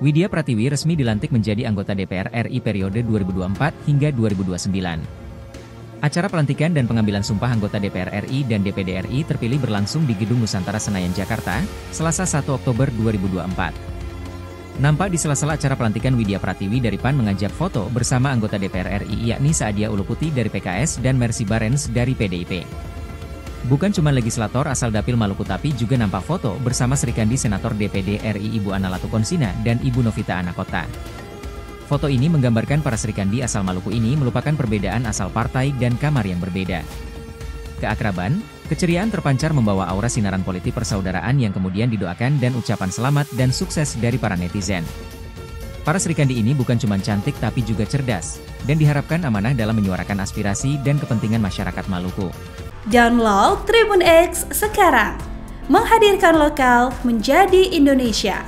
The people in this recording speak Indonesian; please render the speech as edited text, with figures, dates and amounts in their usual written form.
Widya Pratiwi resmi dilantik menjadi anggota DPR RI periode 2024 hingga 2029. Acara pelantikan dan pengambilan sumpah anggota DPR RI dan DPD RI terpilih berlangsung di Gedung Nusantara Senayan, Jakarta, Selasa 1 Oktober 2024. Nampak di sela-sela acara pelantikan, Widya Pratiwi dari PAN mengajak foto bersama anggota DPR RI yakni Saadia Uluputi dari PKS dan Mercy Barens dari PDIP. Bukan cuma legislator asal Dapil Maluku tapi juga nampak foto bersama Srikandi Senator DPD RI Ibu Ana Latukonsina dan Ibu Novita Anakota. Foto ini menggambarkan para Srikandi asal Maluku ini melupakan perbedaan asal partai dan kamar yang berbeda. Keakraban, keceriaan terpancar membawa aura sinaran politik persaudaraan yang kemudian didoakan dan ucapan selamat dan sukses dari para netizen. Para Srikandi ini bukan cuma cantik tapi juga cerdas, dan diharapkan amanah dalam menyuarakan aspirasi dan kepentingan masyarakat Maluku. Download Tribun X sekarang, menghadirkan lokal menjadi Indonesia.